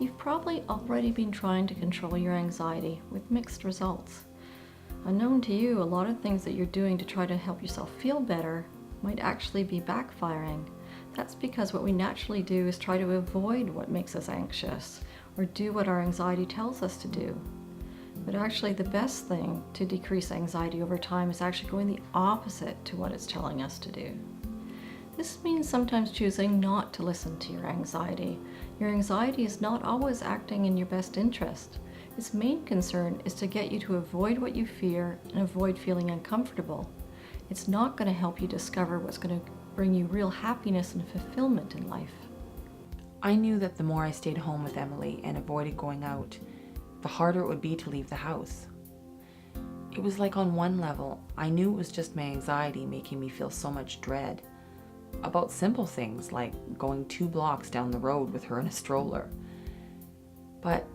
You've probably already been trying to control your anxiety with mixed results. Unknown to you, a lot of things that you're doing to try to help yourself feel better might actually be backfiring. That's because what we naturally do is try to avoid what makes us anxious or do what our anxiety tells us to do. But actually, the best thing to decrease anxiety over time is actually going the opposite to what it's telling us to do. This means sometimes choosing not to listen to your anxiety. Your anxiety is not always acting in your best interest. Its main concern is to get you to avoid what you fear and avoid feeling uncomfortable. It's not going to help you discover what's going to bring you real happiness and fulfillment in life. I knew that the more I stayed home with Emily and avoided going out, the harder it would be to leave the house. It was like on one level, I knew it was just my anxiety making me feel so much dread about simple things like going 2 blocks down the road with her in a stroller. But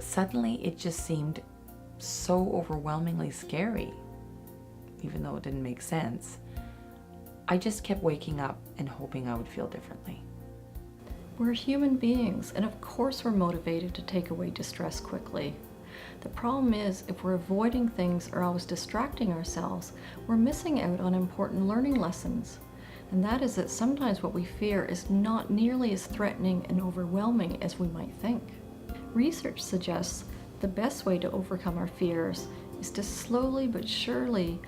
suddenly it just seemed so overwhelmingly scary, even though it didn't make sense. I just kept waking up and hoping I would feel differently. We're human beings, and of course we're motivated to take away distress quickly. The problem is, if we're avoiding things or always distracting ourselves, we're missing out on important learning lessons. And that is that sometimes what we fear is not nearly as threatening and overwhelming as we might think. Research suggests the best way to overcome our fears is to slowly but surely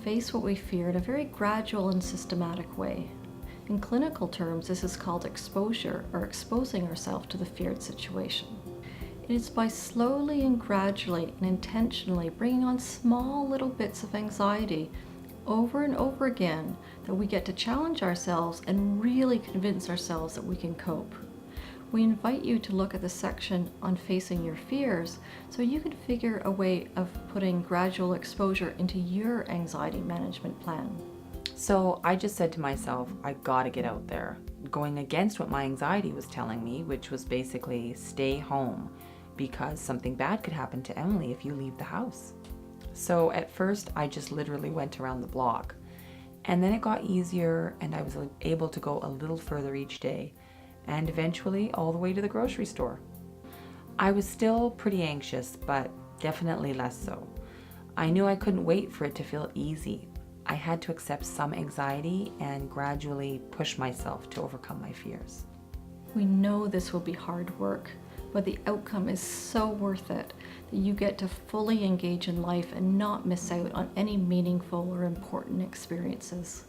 face what we fear in a very gradual and systematic way. In clinical terms, this is called exposure, or exposing ourselves to the feared situation. It is by slowly and gradually and intentionally bringing on small little bits of anxiety over and over again that we get to challenge ourselves and really convince ourselves that we can cope. We invite you to look at the section on facing your fears so you can figure a way of putting gradual exposure into your anxiety management plan. So I just said to myself, I gotta get out there, going against what my anxiety was telling me, which was basically stay home because something bad could happen to Emily if you leave the house. So at first I just literally went around the block, and then it got easier and I was able to go a little further each day, and eventually all the way to the grocery store. I was still pretty anxious, but definitely less so. I knew I couldn't wait for it to feel easy. I had to accept some anxiety and gradually push myself to overcome my fears. We know this will be hard work, but the outcome is so worth it that you get to fully engage in life and not miss out on any meaningful or important experiences.